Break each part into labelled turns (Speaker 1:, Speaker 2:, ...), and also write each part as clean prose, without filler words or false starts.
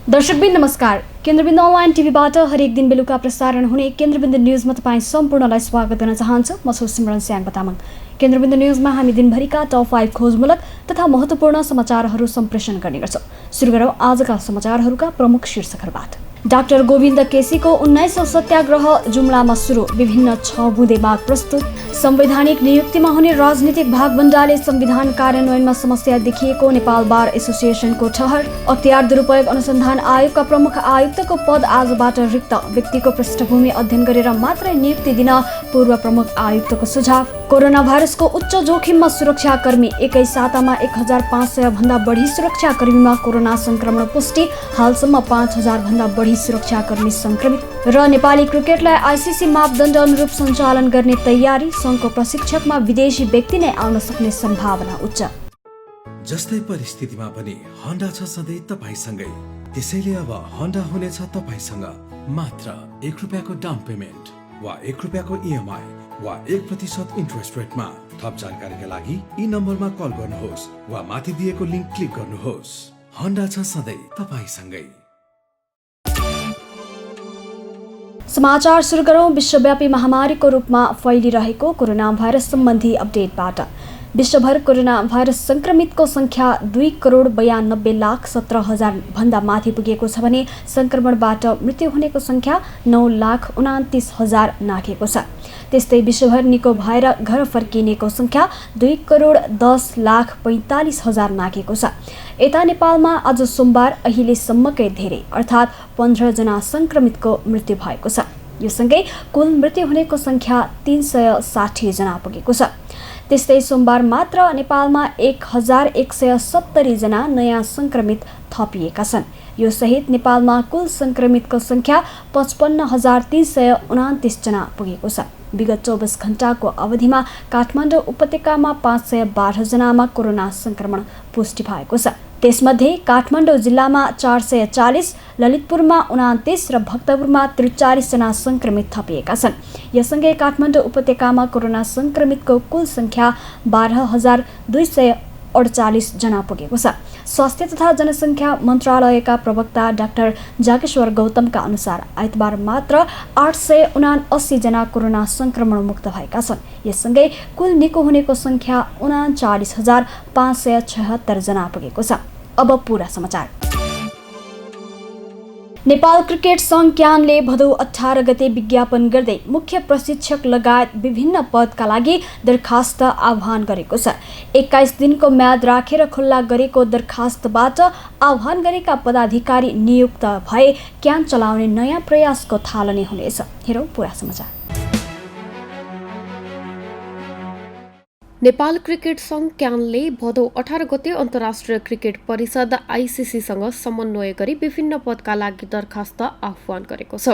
Speaker 1: दर्शकबिन नमस्कार। केन्द्रबिन्दु अनलाइन टिभीबाट हरेक दिन बेलुका प्रसारण हुने केन्द्रबिन्दु न्युजमा तपाईँ सम्पूर्णलाई स्वागत गर्न चाहन्छु। म छु सिमरन स्याङ तामाङ। केन्द्रबिन्दु न्युजमा हामी दिनभरिका टप 5 खोजमूलक तथा महत्त्वपूर्ण समाचारहरू सम्प्रेषण गर्ने गर्छौँ। सुरु गरौँ आजका समाचारहरूका प्रमुख शीर्षकहरूबाट। डाक्टर गोविन्द केसीको 1900 सत्याग्रह जुम्लामा सुरु, विभिन्न 6 बुँदे माग प्रस्तुत। संवैधानिक नियुक्तिमा हुने राजनीतिक भागभण्डाले संविधान कार्यान्वयनमा समस्या देखिएको नेपाल बार एसोसिएसनको ठहर। अख्तियार दुरुपयोग अनुसन्धान आयोगका प्रमुख आयुक्तको पद आजबाट रिक्त, व्यक्तिको पृष्ठभूमि अध्ययन गरेर मात्रै नियुक्ति दिन पूर्व प्रमुख आयुक्तको सुझाव। कोरोना भाइरसको उच्च जोखिममा सुरक्षाकर्मी, एकै सातामा 1500 भन्दा बढी सुरक्षाकर्मीमा कोरोना संक्रमण पुष्टि, हालसम्म 5000 भन्दा बढी सुरक्षाकर्मी संक्रमित। र नेपाली क्रिकेटलाई आईसीसी मापदण्ड अनुरूप सञ्चालन गर्ने तयारी, संघको प्रशिक्षकमा विदेशी व्यक्ति नै आउन सक्ने सम्भावना उच्च।
Speaker 2: जस्तै परिस्थितिमा पनि होन्डा छ सधैँ तपाईसँगै, त्यसैले अब होन्डा हुनेछ तपाईसँग मात्र 1 रुपैयाँको डाउन पेमेन्ट वा 1 रुपैयाँको इएमआई वा 1% इन्ट्रेस्ट रेटमा। थप जानकारीका लागि यी नम्बरमा कल गर्नुहोस् वा माथि दिएको लिङ्क क्लिक गर्नुहोस्। होन्डा छ सधैँ तपाईसँगै।
Speaker 1: समाचार सुरु गरौँ विश्वव्यापी महामारीको रूपमा फैलिरहेको कोरोना भाइरस सम्बन्धी अपडेटबाट। विश्वभर कोरोना भाइरस संक्रमितको संख्या 2,92,17,000 भन्दा माथि पुगेको छ भने संक्रमणबाट मृत्यु हुनेको संख्या 9,29,000 नाघेको छ। त्यस्तै विश्वभर निको भएर घर फर्किनेको संख्या 2,10,45,000 नाघेको छ। यता नेपालमा आज सोमबार अहिलेसम्मकै धेरै अर्थात् 15 जना संक्रमितको मृत्यु भएको छ। यो सँगै कुल मृत्यु हुनेको संख्या 360 जना पुगेको छ। त्यस्तै सोमबार मात्र नेपालमा 1170 जना नयाँ संक्रमित थपिएका छन्। यो सहित नेपालमा कुल संक्रमितको संख्या 55,329 जना पुगेको छ। विगत 24 घण्टाको अवधिमा काठमाडौँ उपत्यकामा 512 जनामा कोरोना संक्रमण पुष्टि भएको छ। त्यसमध्ये काठमाडौँ जिल्लामा 440, ललितपुरमा 29 र भक्तपुरमा 43 जना संक्रमित थपिएका छन्। यससँगै काठमाडौँ उपत्यकामा कोरोना संक्रमितको कुल संख्या 12,248 जना पुगेको छ। स्वास्थ्य तथा जनसङ्ख्या मन्त्रालयका प्रवक्ता डाक्टर जागेश्वर गौतमका अनुसार आइतबार मात्र 879 जना कोरोना संक्रमण मुक्त भएका छन्। यससँगै कुल निको हुनेको संख्या 39,576 जना पुगेको छ। अब पूरा समाचार। नेपाल क्रिकेट सङ्घ क्यानले भदौ 18 गते विज्ञापन गर्दै मुख्य प्रशिक्षक लगायत विभिन्न पदका लागि दरखास्त आह्वान गरेको छ। 21 दिनको म्याद राखेर खुल्ला गरेको दरखास्तबाट आह्वान गरेका पदाधिकारी नियुक्त भए क्यान चलाउने नयाँ प्रयासको थालनी हुनेछ। हेरौँ पूरा समाचार।
Speaker 3: नेपाल क्रिकेट सङ्घ क्यानले भदौ 18 गते अन्तर्राष्ट्रिय क्रिकेट परिषद आईसीसीसँग समन्वय गरी विभिन्न पदका लागि दरखास्त आह्वान गरेको छ।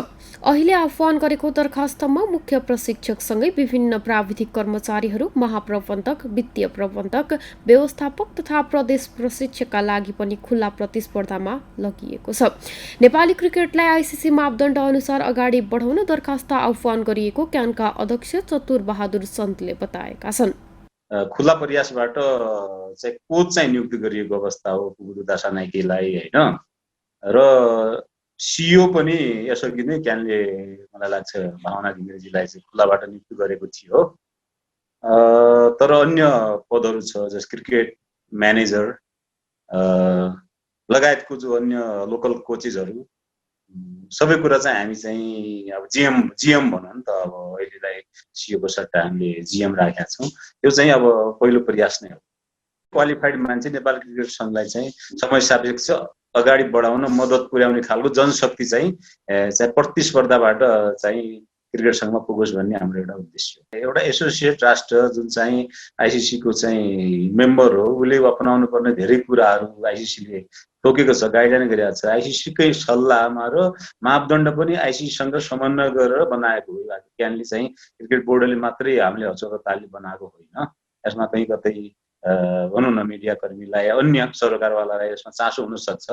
Speaker 3: अहिले आह्वान गरेको दरखास्तमा मुख्य प्रशिक्षकसँगै विभिन्न प्राविधिक कर्मचारीहरू, महाप्रबन्धक, वित्तीय प्रबन्धक, व्यवस्थापक तथा प्रदेश प्रशिक्षकका लागि पनि खुल्ला प्रतिस्पर्धामा लगिएको छ। नेपाली क्रिकेटलाई आईसीसी मापदण्ड अनुसार अगाडि बढाउन दरखास्त आह्वान गरिएको क्यानका अध्यक्ष चतुर बहादुर सन्तले बताएका छन्।
Speaker 4: खुल्ला प्रयासबाट चाहिँ कोच चाहिँ नियुक्ति गरिएको अवस्था हो कुबुरु दासानाइकेलाई, होइन, र सिओ पनि यसअघि नै क्यानले मलाई लाग्छ भावना घिमिरेजीलाई चाहिँ खुल्लाबाट नियुक्ति गरेको थियो। तर अन्य पदहरू छ जस क्रिकेट म्यानेजर लगायतको जो अन्य लोकल कोचेसहरू सबै कुरा चाहिँ हामी चाहिँ अब जिएम भनौँ नि त, अब अहिलेलाई सिओको सट्टा हामीले जिएम राखेका छौँ। यो चाहिँ अब पहिलो प्रयास नै हो। क्वालिफाइड मान्छे नेपाल क्रिकेट सङ्घलाई चाहिँ समय सापेक्ष अगाडि बढाउन मद्दत पुर्याउने खालको जनशक्ति चाहिँ प्रतिस्पर्धाबाट चाहिँ क्रिकेट सङ्घमा पुगोस् भन्ने हाम्रो एउटा उद्देश्य हो। एउटा एसोसिएट राष्ट्र जुन चाहिँ आइसिसीको चाहिँ मेम्बर हो, उसले अपनाउनु पर्ने धेरै कुराहरू आइसिसीले तोकेको छ, गाइडलाइन गरेको छ। आइसिसीकै सल्लाहमा र मापदण्ड पनि आइसिसीसँग समन्वय गरेर बनाएको हो। क्यानले चाहिँ क्रिकेट बोर्डले मात्रै हामीले हचौताले बनाएको होइन। यसमा कहीँ कतै भनौँ न मिडियाकर्मीलाई, अन्य सरकारवालालाई यसमा चासो हुनसक्छ।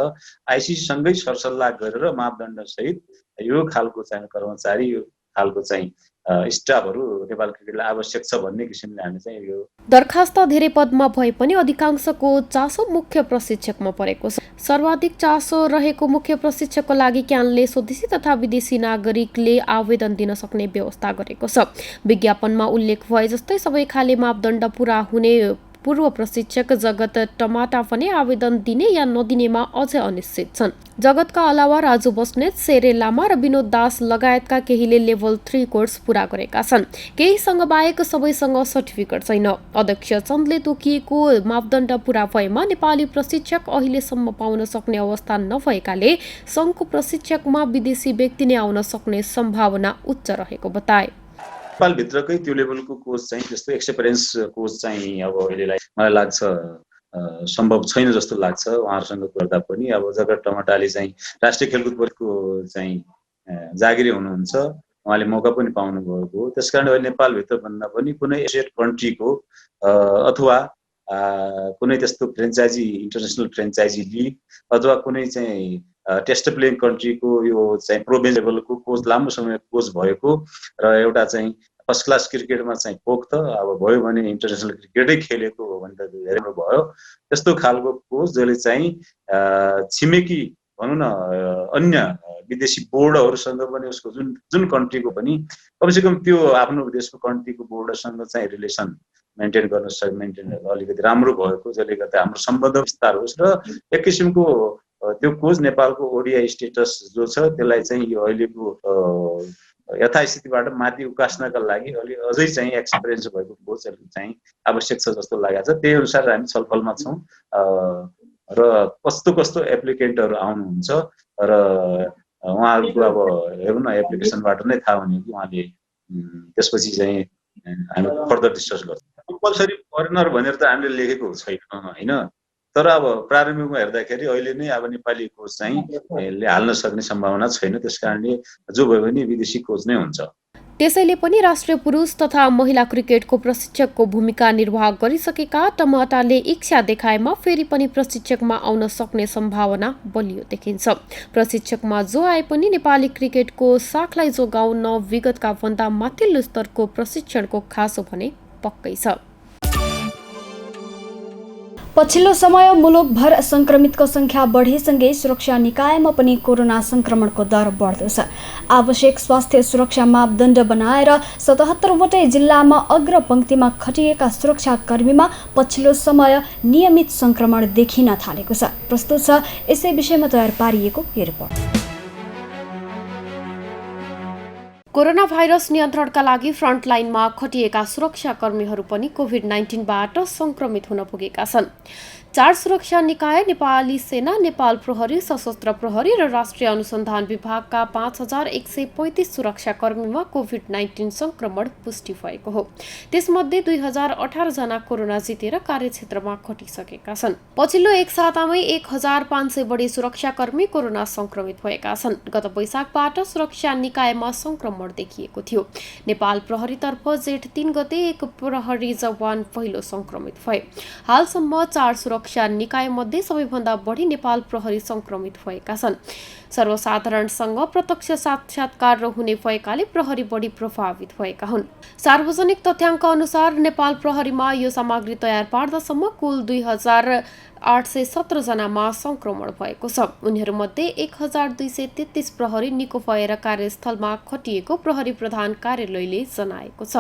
Speaker 4: आइसिसीसँगै सरसल्लाह गरेर मापदण्डसहित यो खालको चाहिँ कर्मचारी, यो खालको चाहिँ स्टाफहरू नेपाल क्रिकेटलाई आवश्यक छ भन्ने किसिमले हामी चाहिँ यो
Speaker 3: दरखास्त धेरै पदमा भए पनि अधिकांशको चासो मुख्य प्रशिक्षकमा परेको छ। सर्वाधिक चासो रहेको मुख्य प्रशिक्षकको लागि क्यानले स्वदेशी तथा विदेशी नागरिकले आवेदन दिन सक्ने व्यवस्था गरेको छ। विज्ञापनमा उल्लेख भए जस्तै सबै खाले मापदण्ड पूरा हुने पूर्व प्रशिक्षक जगत टमाटा पनि आवेदन दिने या नदिनेमा अझै अनिश्चित छन्। जगतका अलावा राजु बस्नेत, शेरे लामा र विनोद दास लगायतका केहीले लेभल 3 कोर्स पूरा गरेका छन्। केहीसँग बाहेक सबैसँग सर्टिफिकेट छैन। अध्यक्ष चन्दले तोकिएको मापदण्ड पूरा भएमा नेपाली प्रशिक्षक अहिलेसम्म पाउन सक्ने अवस्था नभएकाले सङ्घको प्रशिक्षकमा विदेशी व्यक्ति नै आउन सक्ने सम्भावना उच्च रहेको बताए।
Speaker 4: नेपालभित्रकै त्यो लेभलको कोच चाहिँ त्यस्तो एक्सपिरियन्स कोच चाहिँ अब अहिलेलाई मलाई लाग्छ सम्भव छैन जस्तो लाग्छ उहाँहरूसँग गर्दा पनि। अब जगत टमाटाले चाहिँ राष्ट्रिय खेलकुद बोर्डको चाहिँ जागिरी हुनुहुन्छ, उहाँले मौका पनि पाउनु भएको हो। त्यसकारण अहिले नेपालभित्र भन्दा पनि कुनै एसियन कन्ट्रीको अथवा कुनै त्यस्तो फ्रेन्चाइजी इन्टरनेसनल फ्रेन्चाइजी लिग अथवा कुनै चाहिँ टेस्ट प्लेइङ कन्ट्रीको यो चाहिँ प्रोभिन्स लेभलको कोच लामो समय कोच भएको र एउटा चाहिँ फर्स्ट क्लास क्रिकेटमा चाहिँ पोख्त अब भयो भने इन्टरनेसनल क्रिकेटै खेलेको हो भने त धेरै भयो। त्यस्तो खालको कोच जसले चाहिँ छिमेकी भनौँ न अन्य विदेशी बोर्डहरूसँग पनि उसको जुन कन्ट्रीको पनि कमसेकम त्यो आफ्नो देशको कन्ट्रीको बोर्डसँग चाहिँ रिलेसन मेन्टेन अलिकति राम्रो भएको जसले गर्दा हाम्रो सम्बन्ध विस्तार होस् र एक किसिमको त्यो कोच नेपालको ओडिआई स्टेटस जो छ त्यसलाई चाहिँ यो अहिलेको यथास्थितिबाट माथि उकास्नका लागि अझै चाहिँ एक्सपिरियन्स भएको कोचहरू चाहिँ आवश्यक छ जस्तो लागेको छ। त्यही अनुसार हामी छलफलमा छौँ र कस्तो कस्तो एप्लिकेन्टहरू आउनुहुन्छ र उहाँहरूको अब हेरौँ न एप्लिकेसनबाट नै थाहा हुने कि उहाँले त्यसपछि चाहिँ हामी फर्दर डिस्कस गर्छौँ। कम्पलसरी फरेनर भनेर त हामीले लेखेको छैन होइन, तर अब प्रारम्भिकमा हेर्दाखेरि अहिले नै अब नेपाली कोच चाहिँ हाल्न सक्ने सम्भावना छैन। त्यसकारणले जो भयो भने विदेशी कोच नै हुन्छ।
Speaker 3: त्यसैले पनि राष्ट्रिय पुरुष तथा महिला क्रिकेटको प्रशिक्षकको भूमिका निर्वाह गरिसकेका टमाटाले इच्छा देखाएमा फेरि पनि प्रशिक्षकमा आउन सक्ने सम्भावना बलियो देखिन्छ। प्रशिक्षकमा जो आए पनि नेपाली क्रिकेटको साखलाई जोगाउन विगतका भन्दा माथिल्लो स्तरको प्रशिक्षणको खाँचो भने पक्कै छ।
Speaker 1: पछिल्लो समय मुलुकभर संक्रमितको संख्या बढेसँगै सुरक्षा निकायमा पनि कोरोना संक्रमणको दर बढ्दो छ। आवश्यक स्वास्थ्य सुरक्षा मापदण्ड बनाएर 77 वटै जिल्लामा अग्रपङ्क्तिमा खटिएका सुरक्षाकर्मीमा पछिल्लो समय नियमित संक्रमण देखिन थालेको छ। प्रस्तुत छ यसै विषयमा तयार पारिएको यो रिपोर्ट।
Speaker 3: कोरोना भाइरस नियन्त्रणका लागि फ्रन्टलाइनमा खटिएका सुरक्षाकर्मीहरू पनि कोभिड-19बाट संक्रमित हुन पुगेका छन्। 4 सुरक्षा निकाय नेपाली सेना, नेपाल प्रहरी, सशस्त्र प्रहरी र राष्ट्रिय अनुसन्धान विभागका 5135 सुरक्षाकर्मीमा कोभिड-19 संक्रमण पुष्टि भएको हो। त्यसमध्ये 2018 जना कोरोना जितेर कार्यक्षेत्रमा खटिसकेका छन्। पछिल्लो एक सातामै 1500 बढी सुरक्षाकर्मी कोरोना संक्रमित भएका छन्। गत वैशाखबाट सुरक्षा निकायमा संक्रमण देखिएको थियो। नेपाल प्रहरीतर्फ जेठ 3 गते एक प्रहरी जवान पहिलो संक्रमित भए। हालसम्म 4 सुरक्षा निकायमध्ये सबैभन्दा बढी नेपाल प्रहरी संक्रमित भएका छन्। सर्वसाधारणसँग प्रत्यक्ष साक्षात्कार हुने भएकाले प्रहरी बढी प्रभावित भएका हुन्। सार्वजनिक तथ्याङ्क अनुसार नेपाल प्रहरीमा यो सामग्री तयार पार्दासम्म कुल 2817 जनामा संक्रमण भएको छ। उनीहरूमध्ये 1233 प्रहरी निको भएर कार्यस्थलमा खटिएको प्रहरी प्रधान कार्यालयले जनाएको छ।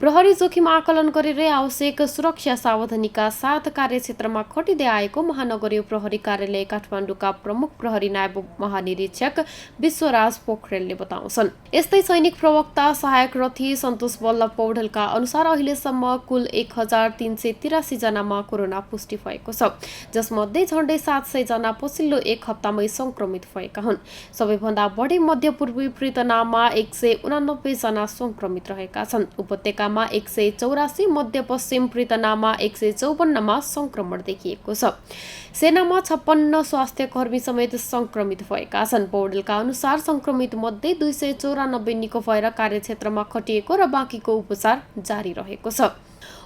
Speaker 3: प्रहरी जोखिम आकलन गरेर आवश्यक सुरक्षा सावधानीका साथ कार्यक्षेत्रमा खटिँदै आएको महानगरीय प्रहरी कार्यालय काठमाडौँका प्रमुख प्रहरी नायब महानिरीक्षक विश्वराज पोखरेलले बताउँछन्। यस्तै सैनिक प्रवक्ता सहायक रथी सन्तोष वल्लभ पौडेलका अनुसार अहिलेसम्म कुल 1383 जनामा कोरोना पुष्टि भएको छ, जसमध्ये झण्डै 700 जना पछिल्लो एक हप्तामै संक्रमित भएका हुन्। सबैभन्दा बढी मध्यपूर्वी पृतनामा 189 जना संक्रमित रहेका छन्। उपत्यकामा 184, मध्यपश्चिम पृतनामा 154 मा संक्रमण देखिएको छ। सेनामा 56 स्वास्थ्य कर्मी समेत संक्रमित भएका छन्। पौडेलका अनुसार संक्रमित मध्ये 294 निको भएर कार्यक्षेत्रमा खटिएको र बाँकीको उपचार जारी रहेको छ।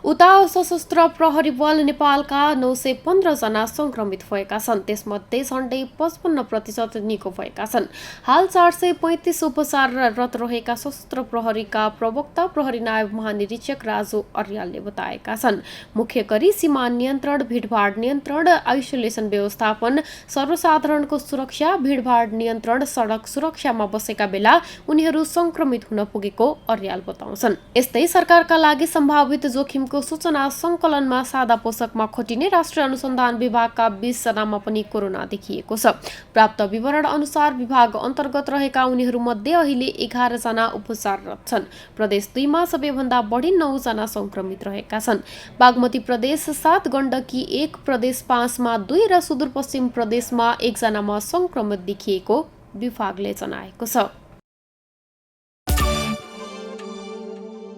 Speaker 3: उता सशस्त्र प्रहरी बल नेपालका 915 जना संक्रमित भएका छन्। त्यसमध्ये झण्डै 55% निको भएका छन्। हाल 435 उपचाररत रहेका सशस्त्र प्रहरीका प्रवक्ता प्रहरी नायब महानिरीक्षक राजु अर्यालले बताएका छन्। मुख्य गरी सीमा नियन्त्रण, भिडभाड नियन्त्रण, आइसोलेसन व्यवस्थापन, सर्वसाधारणको सुरक्षा, भिडभाड नियन्त्रण, सडक सुरक्षामा बसेका बेला उनीहरू संक्रमित हुन पुगेको अर्याल बताउँछन्। यस्तै सरकारका लागि सम्भावित जोखिमको सूचना सङ्कलनमा सादा पोसाकमा खटिने राष्ट्रिय अनुसन्धान विभागका 20 जनामा पनि कोरोना देखिएको छ। प्राप्त विवरण अनुसार विभाग अन्तर्गत रहेका उनीहरूमध्ये अहिले 11 जना उपचाररत छन्। प्रदेश 2 मा सबैभन्दा बढी 9 जना संक्रमित रहेका छन्। बागमती प्रदेश 7, गण्डकी 1, प्रदेश 5 मा 2 र सुदूरपश्चिम प्रदेशमा 1 जनामा संक्रमित देखिएको विभागले जनाएको छ।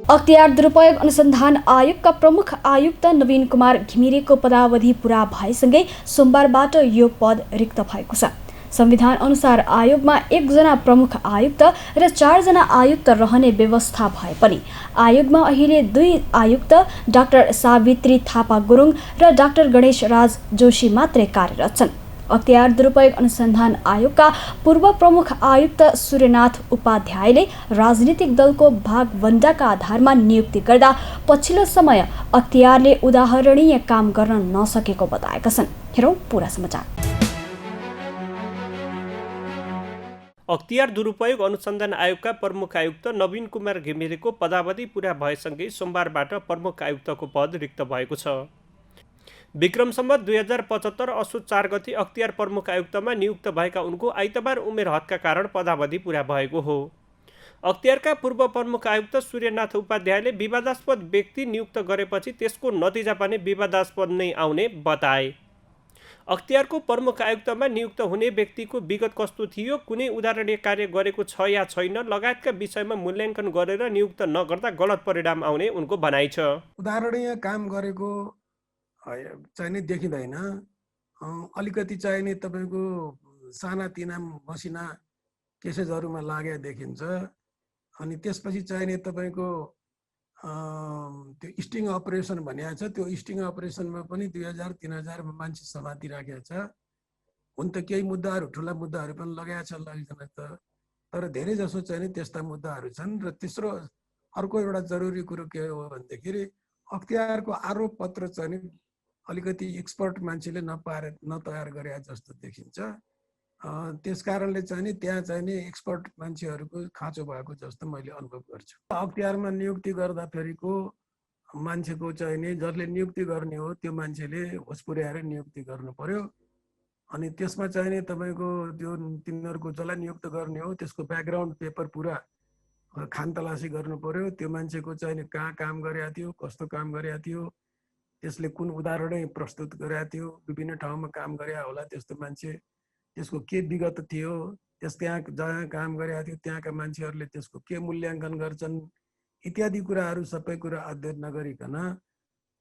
Speaker 1: अख्तियार दुरुपयोग अनुसन्धान आयोगका प्रमुख आयुक्त नवीन कुमार घिमिरेको पदावधि पूरा भएसँगै सोमबारबाट यो पद रिक्त भएको छ। संविधान अनुसार आयोगमा 1 जना प्रमुख आयुक्त र 4 जना आयुक्त रहने व्यवस्था भए पनि आयोगमा अहिले 2 आयुक्त डाक्टर सावित्री थापा गुरुङ र डाक्टर गणेश राज जोशी मात्रै कार्यरत छन्। अख्तियार दुरुपयोग अनुसन्धान आयोगका पूर्व प्रमुख आयुक्त सूर्यनाथ उपाध्यायले राजनीतिक दलको भागवण्डाका आधारमा नियुक्ति गर्दा पछिल्लो समय अख्तियारले उदाहरणीय काम गर्न नसकेको बताएका छन्। हेरौँ पूरा समाचार।
Speaker 5: अख्तियार दुरुपयोग अनुसन्धान आयोगका प्रमुख आयुक्त नवीन कुमार घिमिरेको पदावधि पूरा भएसँगै सोमबारबाट प्रमुख आयुक्तको पद रिक्त भएको छ। विक्रम सम्वत 2075 असोज 4 गते अख्तियार प्रमुख आयुक्तमा नियुक्त भएका उनको आइतबार उमेर हदका कारण पदावधि पूरा भएको हो। अख्तियारका पूर्व प्रमुख आयुक्त सूर्यनाथ उपाध्यायले विवादास्पद व्यक्ति नियुक्त गरेपछि त्यसको नतिजा पनि विवादास्पद नै आउने बताए। अख्तियारको प्रमुख आयुक्तमा नियुक्त हुने व्यक्तिको विगत कस्तो थियो, कुनै उदाहरणीय कार्य गरेको छ या छैन लगायतका विषयमा मूल्याङ्कन गरेर नियुक्त नगर्दा गलत परिणाम आउने उनको भनाइ छ।
Speaker 6: उदाहरणीय काम गरेको चाहिने देखिँदैन। अलिकति चाहिने तपाईँको सानातिना मसिना केसेसहरूमा लागे देखिन्छ। अनि त्यसपछि चाहिने तपाईँको त्यो स्टिङ अपरेसन भनिएको छ। त्यो स्टिङ अपरेसनमा पनि 2000-3000 मान्छे समातिराखेको छ। हुन त केही मुद्दाहरू ठुला मुद्दाहरू पनि लगाएको छ लगिकन त, तर धेरै जसो चाहिँ त्यस्ता मुद्दाहरू छन्। र तेस्रो अर्को एउटा जरुरी कुरो के हो भन्दाखेरि अख्तियारको आरोप पत्र चाहिँ अलिकति एक्सपर्ट मान्छेले नतयार गरे जस्तो देखिन्छ। त्यस कारणले चाहिँ त्यहाँ चाहिँ एक्सपर्ट मान्छेहरूको खाँचो भएको जस्तो मैले अनुभव गर्छु। अख्तियारमा नियुक्ति गर्दाखेरिको मान्छेको चाहिँ जसले नियुक्ति गर्ने हो त्यो मान्छेले होस पुर्याएर नियुक्ति गर्नु पर्यो। अनि त्यसमा चाहिँ तपाईँको त्यो तिनीहरूको जसलाई नियुक्त गर्ने हो त्यसको ब्याकग्राउन्ड पेपर पुरा खानतलासी गर्नु पर्यो। त्यो मान्छेको चाहिँ कहाँ काम गरेको थियो, कस्तो काम गरेको थियो, त्यसले कुन उदाहरणै प्रस्तुत गरेको थियो, विभिन्न ठाउँमा काम गरे होला त्यस्तो मान्छे, त्यसको के विगत थियो, त्यहाँ जहाँ काम गरेको थियो त्यहाँका मान्छेहरूले त्यसको के मूल्याङ्कन गर्छन् इत्यादि कुराहरू सबै कुरा अध्ययन नगरिकन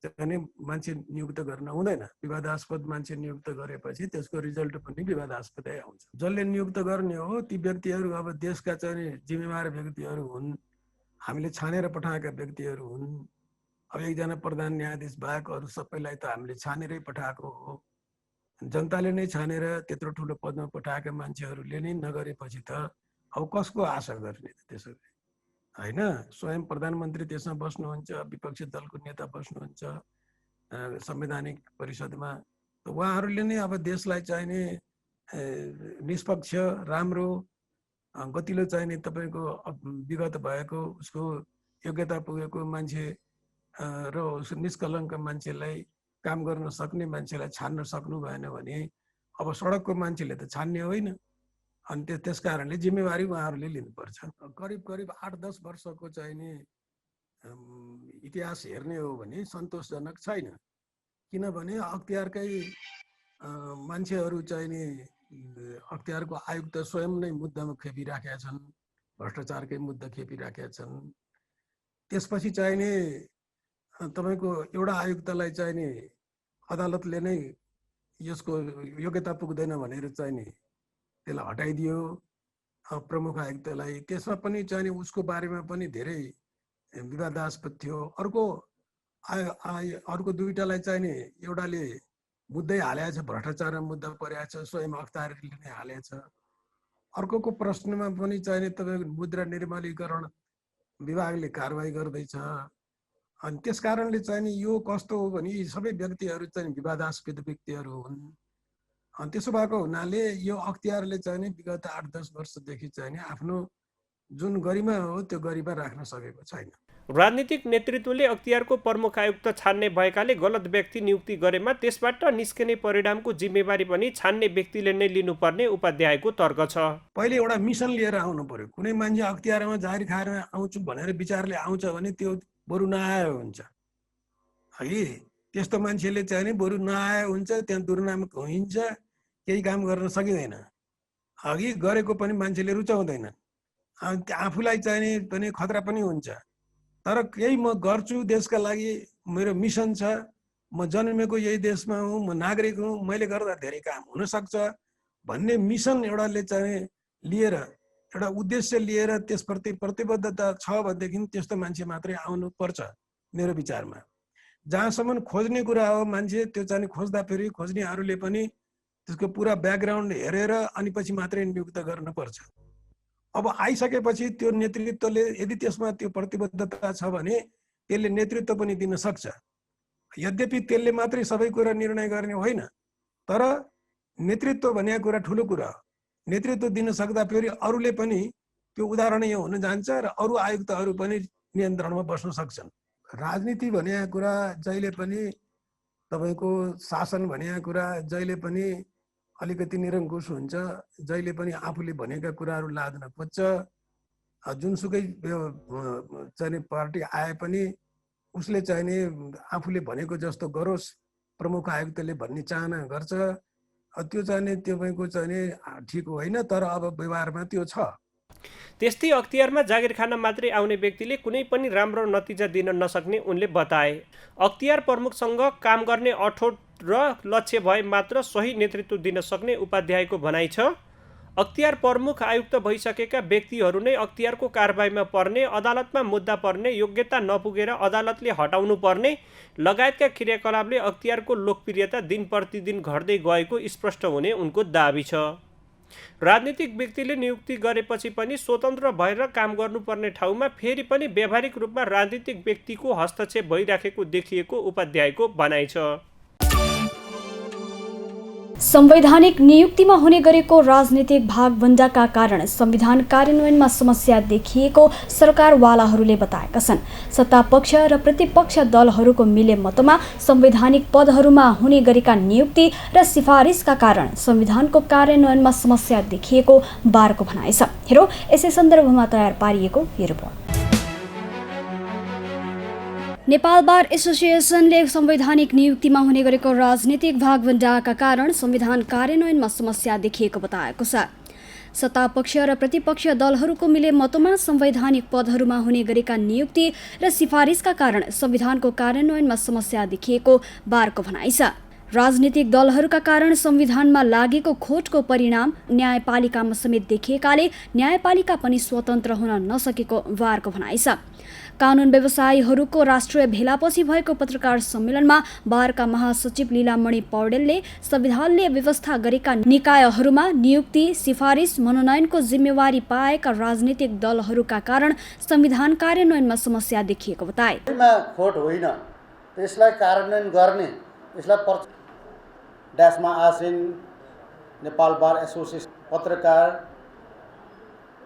Speaker 6: चाहिँ मान्छे नियुक्त गर्न हुँदैन। विवादास्पद मान्छे नियुक्त गरेपछि त्यसको रिजल्ट पनि विवादास्पदै आउँछ। जसले नियुक्त गर्ने हो ती व्यक्तिहरू अब देशका चाहिँ जिम्मेवार व्यक्तिहरू हुन्, हामीले छानेर पठाएका व्यक्तिहरू हुन्। अब एकजना प्रधान न्यायाधीश बाहेक अरू सबैलाई त हामीले छानेरै पठाएको हो। जनताले नै छानेर त्यत्रो ठुलो पदमा पठाएका मान्छेहरूले नै नगरेपछि त अब कसको आशा गर्ने त त्यसो होइन। स्वयं प्रधानमन्त्री त्यसमा बस्नुहुन्छ, विपक्षी दलको नेता बस्नुहुन्छ संवैधानिक परिषदमा, त उहाँहरूले नै अब देशलाई चाहिने निष्पक्ष राम्रो गतिलो चाहिने तपाईँको विगत भएको उसको योग्यता पुगेको मान्छे र निष्कलङ्क मान्छेलाई काम गर्न सक्ने मान्छेलाई छान्न सक्नु भएन भने अब सडकको मान्छेले त छान्ने होइन। अनि त्यस कारणले जिम्मेवारी उहाँहरूले लिनुपर्छ। करिब 8-10 वर्षको चाहिने इतिहास हेर्ने हो भने सन्तोषजनक छैन। किनभने अख्तियारकै मान्छेहरू चाहिने अख्तियारको आयुक्त स्वयं नै मुद्दामा खेपिराखेका छन्, भ्रष्टाचारकै मुद्दा खेपिराखेका छन्। त्यसपछि चाहिने तपाईँको एउटा आयुक्तलाई चाहिने अदालतले नै यसको योग्यता पुग्दैन भनेर चाहिने त्यसलाई हटाइदियो प्रमुख आयुक्तलाई। त्यसमा पनि चाहिने उसको बारेमा पनि धेरै विवादास्पद थियो। अर्को अर्को दुईटालाई चाहिँ नि एउटाले मुद्दै हालेको छ, भ्रष्टाचार मुद्दा परेको छ, स्वयं अख्तियारले नै हालेको छ। अर्कोको प्रश्नमा पनि चाहिँ नि तपाईँको मुद्रा निर्मलीकरण विभागले कारवाही गर्दैछ। अनि त्यस कारणले चाहिँ नि यो कस्तो हो भने यी सबै व्यक्तिहरू चाहिँ विवादास्पद व्यक्तिहरू हुन्। अनि त्यसो भएको हुनाले यो अख्तियारले चाहिँ नि विगत 8-10 वर्षदेखि चाहिँ नि आफ्नो जुन गरिमा हो त्यो गरिमा राख्न सकेको छैन।
Speaker 5: राजनीतिक नेतृत्वले अख्तियारको प्रमुख आयुक्त छान्ने भएकाले गलत व्यक्ति नियुक्ति गरेमा त्यसबाट निस्किने परिणामको जिम्मेवारी पनि छान्ने व्यक्तिले नै लिनुपर्ने उपाध्यायको तर्क छ।
Speaker 6: पहिले एउटा मिसन लिएर आउनु पर्यो। कुनै मान्छे अख्तियारमा जागिर खाएर आउँछु भनेर विचारले आउँछ भने त्यो बरु नआयो हुन्छ है। त्यस्तो मान्छेले चाहिँ नि बरु नआयो हुन्छ, त्यहाँ दुर्नाम हुन्छ, केही काम गर्न सकिँदैन। अघि गरेको पनि मान्छेले रुचाउँदैन, आफूलाई चाहिँ नि पनि खतरा पनि हुन्छ। तर केही म गर्छु देशका लागि, मेरो मिसन छ, म जन्मेको यही देशमा हुँ, म नागरिक हुँ, मैले गर्दा धेरै काम हुनसक्छ भन्ने मिसन एउटाले चाहिँ लिएर, एउटा उद्देश्य लिएर त्यसप्रति प्रतिबद्धता छ भनेदेखि त्यस्तो मान्छे मात्रै आउनुपर्छ मेरो विचारमा। जहाँसम्म खोज्ने कुरा हो मान्छे, त्यो चाहिँ खोज्दा फेरि खोज्नेहरूले पनि त्यसको पुरा ब्याकग्राउन्ड हेरेर अनि पछि मात्रै नियुक्त गर्नुपर्छ। अब आइसकेपछि त्यो नेतृत्वले यदि त्यसमा त्यो प्रतिबद्धता छ भने त्यसले नेतृत्व पनि दिन सक्छ। यद्यपि त्यसले मात्रै सबै कुरा निर्णय गर्ने होइन, तर नेतृत्व भनेको कुरा ठुलो कुरा हो। नेतृत्व दिन सक्दा फेरि अरूले पनि त्यो उदाहरणीय हुन जान्छ र अरू आयुक्तहरू पनि नियन्त्रणमा बस्न सक्छन्। राजनीति भनेको कुरा जहिले पनि तपाईँको शासन भनेको कुरा जहिले पनि अलिकति निरङ्कुश हुन्छ, जहिले पनि आफूले भनेका कुराहरू लाद्न खोज्छ। जुनसुकै चाहिँ पार्टी आए पनि उसले चाहिँ नि आफूले भनेको जस्तो गरोस्, प्रमुख आयुक्तले भन्ने चाहना गर्छ। त्यो चाहिँ तपाईँको चाहिँ नि ठिक होइन, तर अब व्यवहारमा त्यो छ।
Speaker 5: त्यस्तै अख्तियारमा जागिर खान मात्रै आउने व्यक्तिले कुनै पनि राम्रो नतिजा दिन नसक्ने उनले बताए। अख्तियार प्रमुखसँग काम गर्ने अठोट र लक्ष्य भए मात्र सही नेतृत्व दिन सक्ने उपाध्यायको भनाइ छ। अख्तियार प्रमुख आयुक्त भइसकेका व्यक्तिहरू नै अख्तियारको कारबाहीमा पर्ने, अदालतमा मुद्दा पर्ने, योग्यता नपुगेर अदालतले हटाउनु पर्ने लगायतका क्रियाकलापले अख्तियारको लोकप्रियता दिन प्रतिदिन घट्दै गएको स्पष्ट हुने उनको दाबी छ। राजनीतिक व्यक्तिले नियुक्ति गरेपछि पनि स्वतन्त्र भएर काम गर्नुपर्ने ठाउँमा फेरि पनि व्यावहारिक रूपमा राजनीतिक व्यक्तिको हस्तक्षेप भइराखेको देखिएको उपाध्यायको भनाइ छ।
Speaker 1: संवैधानिक नियुक्तिमा हुने गरेको राजनीतिक भागभण्डाका कारण संविधान कार्यान्वयनमा समस्या देखिएको सरकारवालाहरूले बताएका छन्। सत्तापक्ष र प्रतिपक्ष दलहरूको मिलेमतमा संवैधानिक पदहरूमा हुने गरेका नियुक्ति र सिफारिसका कारण संविधानको कार्यान्वयनमा समस्या देखिएको बारको भनाइ छ। हेरौँ यसै सन्दर्भमा तयार पारिएको यो रिपोर्ट। नेपाल बार एसोसिएसनले संवैधानिक नियुक्तिमा हुने गरेको राजनीतिक भागभण्डाका कारण संविधान कार्यान्वयनमा समस्या देखिएको बताएको छ। सत्तापक्ष र प्रतिपक्ष दलहरूको मिलेमतोमा संवैधानिक पदहरूमा हुने गरेका नियुक्ति र सिफारिसका कारण संविधानको कार्यान्वयनमा समस्या देखिएको बारको भनाइ छ। राजनीतिक दलहरूका कारण संविधानमा लागेको खोटको परिणाम न्यायपालिकामा समेत देखिएकाले न्यायपालिका पनि स्वतन्त्र हुन नसकेको बारको भनाइ छ। कानुन व्यवसायीहरूको राष्ट्रिय भेलापछि भएको पत्रकार सम्मेलनमा बारका महासचिव लीलामणि पौडेलले संविधानले व्यवस्था गरेका निकायहरूमा नियुक्ति, सिफारिस, मनोनयनको जिम्मेवारी पाएका राजनीतिक दलहरूका कारण संविधान कार्यान्वयनमा समस्या देखिएको बताए।
Speaker 7: खोट होइन, त्यसलाई कार्यान्वयन गर्ने, यसलाई ड्यासमा आसीन नेपाल बार एसोसिएसन, पत्रकार,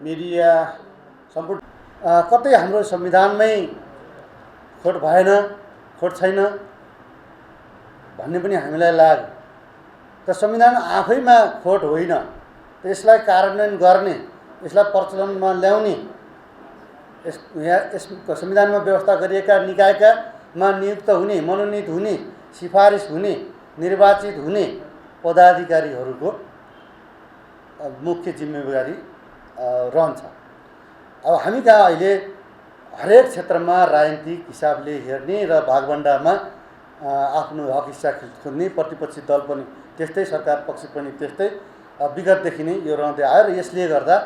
Speaker 7: मिडिया सम्पूर्ण कतै हाम्रो संविधानमै खोट भएन, खोट छैन भन्ने पनि हामीलाई लाग्यो। त संविधान आफैमा खोट होइन, त्यसलाई कार्यान्वयन गर्ने, यसलाई प्रचलनमा ल्याउने, यस संविधानमा व्यवस्था गरिएका निकायकामा नियुक्त हुने, मनोनित हुने, सिफारिस हुने, निर्वाचित हुने पदाधिकारीहरूको मुख्य जिम्मेवारी रहन्छ। अब हामी कहाँ अहिले हरेक क्षेत्रमा राजनीतिक हिसाबले हेर्ने र भागभण्डामा आफ्नो हक हिस्सा खोज्ने, प्रतिपक्षी दल पनि त्यस्तै, सरकार पक्ष पनि त्यस्तै विगतदेखि नै यो रहँदै आयो र यसले गर्दा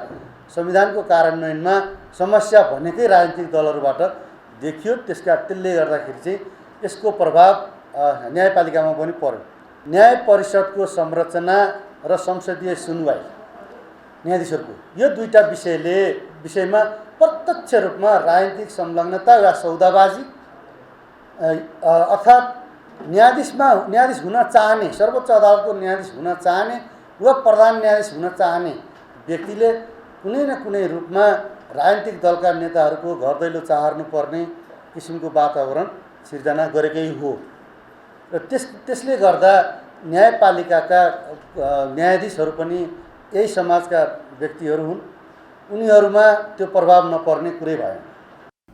Speaker 7: संविधानको कार्यान्वयनमा समस्या भनेकै राजनीतिक दलहरूबाट देखियो। त्यसले गर्दाखेरि चाहिँ यसको प्रभाव न्यायपालिकामा पनि पर्यो। न्याय परिषदको संरचना र संसदीय सुनवाई न्यायाधीशहरूको यो दुईटा विषयमा प्रत्यक्ष रूपमा राजनीतिक संलग्नता वा सौदाबाजी अर्थात् न्यायाधीश हुन चाहने, सर्वोच्च अदालतको न्यायाधीश हुन चाहने वा प्रधान न्यायाधीश हुन चाहने व्यक्तिले कुनै न कुनै रूपमा राजनीतिक दलका नेताहरूको घर दैलो चाहर्नुपर्ने किसिमको वातावरण सिर्जना गरेकै हो र त्यसले गर्दा न्यायपालिकाका न्यायाधीशहरू पनि यही समाजका व्यक्तिहरू हुन्, उनीहरूमा त्यो प्रभाव नपर्ने कुरै भएन।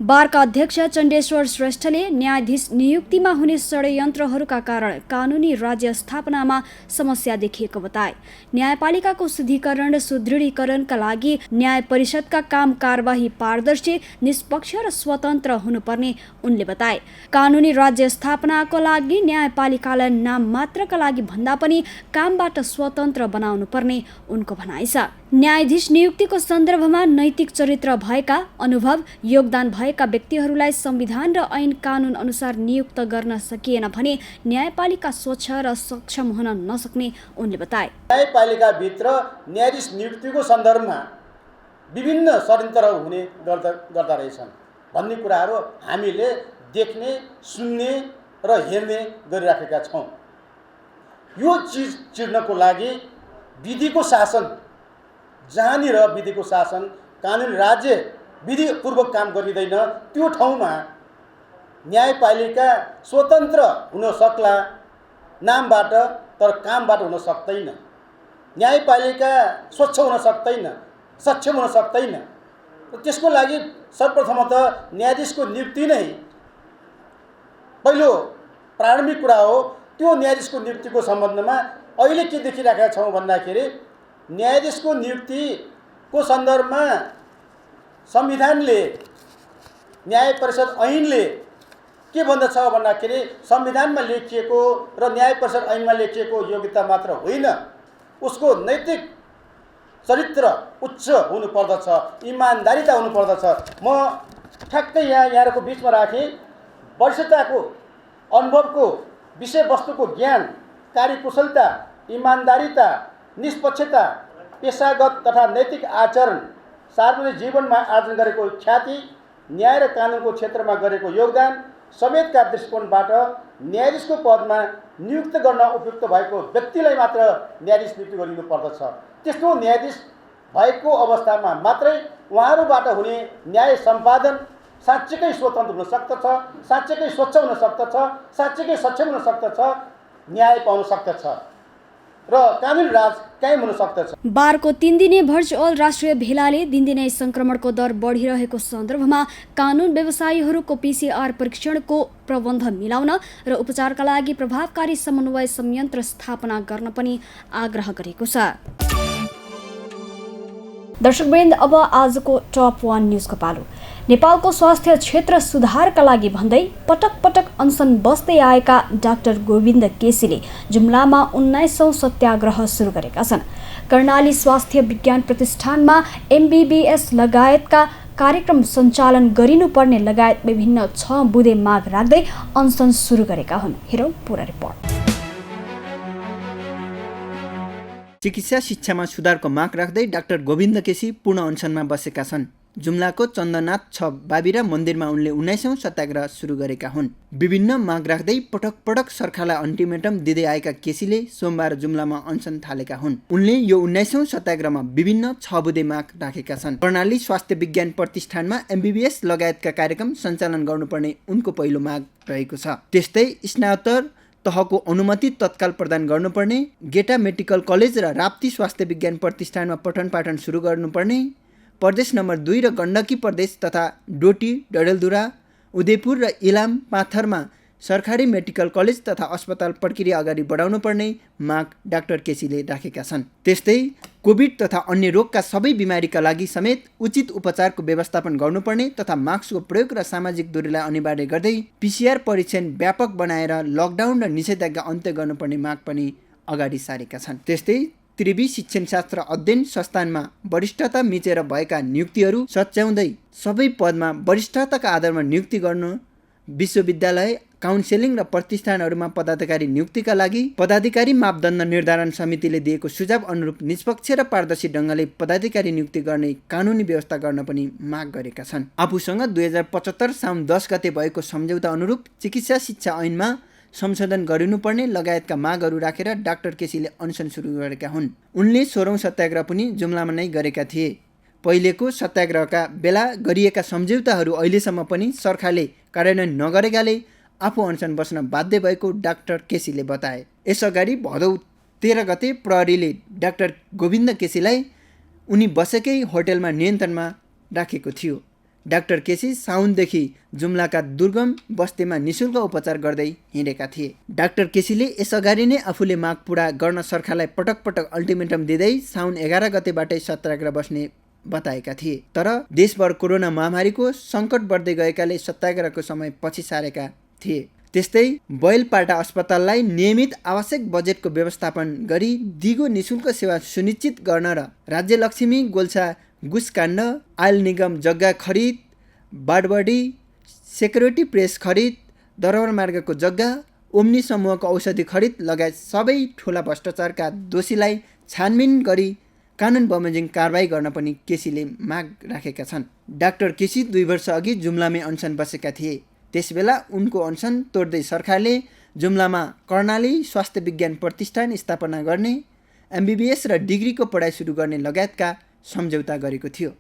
Speaker 1: बारका अध्यक्ष चण्डेश्वर श्रेष्ठले न्यायाधीश नियुक्तिमा हुने षड्यन्त्रहरूका कारण कानुनी राज्य स्थापनामा समस्या देखिएको बताए। न्यायपालिकाको शुद्धिकरण सुदृढीकरणका लागि न्याय परिषदका काम कारबाही पारदर्शी, निष्पक्ष र स्वतन्त्र हुनुपर्ने उनले बताए। कानुनी राज्य स्थापनाको लागि न्यायपालिकालाई नाम मात्रका लागि भन्दा पनि कामबाट स्वतन्त्र बनाउनु पर्ने उनको भनाइ छ। न्यायाधीश नियुक्तिको सन्दर्भमा नैतिक चरित्र भएका, अनुभव, योगदान भएका व्यक्तिहरूलाई संविधान र ऐन कानुन अनुसार नियुक्त गर्न सकिएन भने न्यायपालिका स्वच्छ र सक्षम हुन नसक्ने उनले बताए।
Speaker 7: न्यायपालिकाभित्र न्यायाधीश नियुक्तिको सन्दर्भमा विभिन्न षड्यन्त्रहरू हुने गर्दा रहेछन् भन्ने कुराहरू हामीले देख्ने, सुन्ने र हेर्ने गरिराखेका छौँ। यो चिज चिर्नको लागि विधिको शासन, जहाँनिर विधिको शासन, कानुनी राज्य विधिपूर्वक काम गरिँदैन त्यो ठाउँमा न्यायपालिका स्वतन्त्र हुन सक्ला नामबाट, तर कामबाट हुन सक्दैन। न्यायपालिका स्वच्छ हुन सक्दैन, सक्षम हुन सक्दैन। त्यसको लागि सर्वप्रथमतः न्यायाधीशको नियुक्ति नै पहिलो प्रारम्भिक कुरा हो। त्यो न्यायाधीशको नियुक्तिको सम्बन्धमा अहिले के देखिरहेका छौँ भन्दाखेरि न्यायाधीशको नियुक्तिको सन्दर्भमा संविधानले, न्याय परिषद ऐनले के भन्दछ भन्दाखेरि संविधानमा लेखिएको र न्याय परिषद ऐनमा लेखिएको योग्यता मात्र होइन, उसको नैतिक चरित्र उच्च हुनुपर्दछ, इमान्दारिता हुनुपर्दछ। म ठ्याक्कै यहाँहरूको बिचमा राखेँ वरिष्ठताको, अनुभवको, विषयवस्तुको ज्ञान, कार्यकुशलता, इमान्दारिता, निष्पक्षता, पेसागत तथा नैतिक आचरण, सार्वजनिक जीवनमा आर्जन गरेको ख्याति, न्याय र कानुनको क्षेत्रमा गरेको योगदान समेतका दृष्टिकोणबाट न्यायाधीशको पदमा नियुक्त गर्न उपयुक्त भएको व्यक्तिलाई मात्र न्यायाधीश नियुक्त गरिनु पर्दछ। त्यस्तो न्यायाधीश भएको अवस्थामा मात्रै उहाँहरूबाट हुने न्याय सम्पादन साँच्चैकै स्वतन्त्र हुन सक्दछ, साँच्चैकै स्वच्छ हुन सक्दछ, साँच्चैकै सक्षम हुन सक्दछ, न्याय पाउन सक्दछ र कानुनी राज कायम हुन सक्दछ।
Speaker 1: बारको 3 दिने भर्चुअल राष्ट्रिय भेलाले दिनदिनै संक्रमणको दर बढिरहेको सन्दर्भमा कानुन व्यवसायीहरूको PCR परीक्षणको प्रबन्ध मिलाउन र उपचारका लागि प्रभावकारी समन्वय संयन्त्र स्थापना गर्न पनि आग्रह गरेको छ। दर्शकवृन्द, अब आजको टप 1 न्युजको पालो। नेपालको स्वास्थ्य क्षेत्र सुधारका लागि भन्दै पटक पटक अनसन बस्दै आएका डाक्टर गोविन्द केसीले जुम्लामा 19औं सत्याग्रह सुरु गरेका छन्। कर्णाली स्वास्थ्य विज्ञान प्रतिष्ठानमा MBBS लगायतका कार्यक्रम सञ्चालन गरिनुपर्ने लगायत विभिन्न 6 बुँदे माग राख्दै अनसन सुरु गरेका हुन्। हेरौँ पूरा रिपोर्ट।
Speaker 8: चिकित्सा शिक्षामा सुधारको माग राख्दै डाक्टर गोविन्द केसी पूर्ण अनसनमा बसेका छन्। जुम्लाको चन्दनाथ 6 बाबिरा मन्दिरमा उनले 19औं सत्याग्रह सुरु गरेका हुन्। विभिन्न माग राख्दै पटक पटक सरकारलाई अल्टिमेटम दिँदै आएका केसीले सोमबार जुम्लामा अनसन थालेका हुन्। उनले यो 19औं सत्याग्रहमा विभिन्न 6 बुँदे माग राखेका छन्। कर्णाली स्वास्थ्य विज्ञान प्रतिष्ठानमा MBBS लगायतका कार्यक्रम सञ्चालन गर्नुपर्ने उनको पहिलो माग रहेको छ। त्यस्तै स्नातक तहको अनुमति तत्काल प्रदान गर्नुपर्ने, गेटा मेडिकल कलेज र राप्ती स्वास्थ्य विज्ञान प्रतिष्ठानमा पठन पाठन सुरु गर्नुपर्ने, प्रदेश नम्बर 2 र गण्डकी प्रदेश तथा डोटी, डडेलधुरा, उदयपुर र इलाम पाथरमा सरकारी मेडिकल कलेज तथा अस्पताल प्रक्रिया अगाडि बढाउनु पर्ने माग डाक्टर केसीले राखेका छन्। त्यस्तै कोभिड तथा अन्य रोगका सबै बिमारीका लागि समेत उचित उपचारको व्यवस्थापन गर्नुपर्ने तथा मास्कको प्रयोग र सामाजिक दूरीलाई अनिवार्य गर्दै PCR परीक्षण व्यापक बनाएर लकडाउन र निषेधाज्ञा अन्त्य गर्नुपर्ने माग पनि अगाडि सारेका छन्। त्यस्तै त्रिवी शिक्षणशास्त्र अध्ययन संस्थानमा वरिष्ठता मिचेर भएका नियुक्तिहरू सच्याउँदै सबै पदमा वरिष्ठताका आधारमा नियुक्ति गर्नु, विश्वविद्यालय काउन्सेलिङ र प्रतिष्ठानहरूमा पदाधिकारी नियुक्तिका लागि पदाधिकारी मापदण्ड निर्धारण समितिले दिएको सुझाव अनुरूप निष्पक्ष र पारदर्शी ढङ्गले पदाधिकारी नियुक्ति गर्ने कानुनी व्यवस्था गर्न पनि माग गरेका छन्। आफूसँग 2075 साउन 10 गते भएको सम्झौता अनुरूप चिकित्सा शिक्षा ऐनमा संशोधन गरिनुपर्ने लगायतका मागहरू राखेर डाक्टर केसीले अनसन सुरु गरेका हुन्। उनले 16औं सत्याग्रह पनि जुम्लामा नै गरेका थिए। पहिलेको सत्याग्रहका बेला गरिएका सम्झौताहरू अहिलेसम्म पनि सरकारले कार्यान्वयन नगरेकाले आफू अनसन बस्न बाध्य भएको डाक्टर केसीले बताए। यसअगाडि भदौ 13 गते प्रहरीले डाक्टर गोविन्द केसीलाई उनी बसेकै होटलमा नियन्त्रणमा राखेको थियो। डाक्टर केसी साउनदेखि जुम्लाका दुर्गम बस्तीमा निःशुल्क उपचार गर्दै हिँडेका थिए। डाक्टर केसीले यसअगाडि नै आफूले माग पूरा गर्न सरकारलाई पटक पटक अल्टिमेटम दिँदै साउन 11 गतेबाटै सत्याग्रह बस्ने बताएका थिए। तर देशभर कोरोना महामारीको सङ्कट बढ्दै गएकाले सत्याग्रहको समय पछि सारेका थिए। त्यस्तै बैलपाटा अस्पताललाई नियमित आवश्यक बजेटको व्यवस्थापन गरी दिगो निःशुल्क सेवा सुनिश्चित गर्न र राज्य लक्ष्मी गोल्छा गुसकाण्ड आयल निगम जग्गा खरिद बाडबडी सेक्युरिटी प्रेस खरिद दरबार मार्गको जग्गा ओम्नी समूहको औषधि खरिद लगायत सबै ठुला भ्रष्टाचारका दोषीलाई छानबिन गरी कानुन बमोजिम कारबाही गर्न पनि केसीले माग राखेका छन्। डाक्टर केसी 2 वर्ष अघि जुम्लामै अनसन बसेका थिए। त्यसबेला उनको अनसन तोड्दै सरकारले जुम्लामा कर्णाली स्वास्थ्य विज्ञान प्रतिष्ठान स्थापना गर्ने, MBBS र डिग्रीको पढाइ सुरु गर्ने लगायतका सम्झौता गरेको थियो।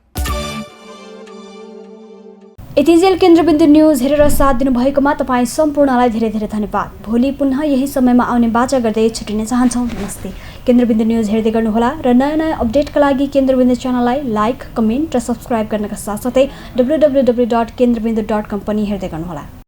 Speaker 1: यतिन्जेल केन्द्रबिन्दु न्युज हेरेर साथ दिनुभएकोमा तपाईँ सम्पूर्णलाई धेरै धेरै धन्यवाद। भोलि पुनः यही समयमा आउने बाचा गर्दै छुटिन चाहन्छौँ। नमस्ते। केन्द्रबिन्दु न्युज हेर्दै गर्नुहोला र नयाँ नयाँ अपडेटका लागि केन्द्रबिन्दु च्यानललाई लाइक, कमेन्ट र सब्सक्राइब गर्नका साथसाथै www.kendrabindu.com पनि हेर्दै गर्नुहोला।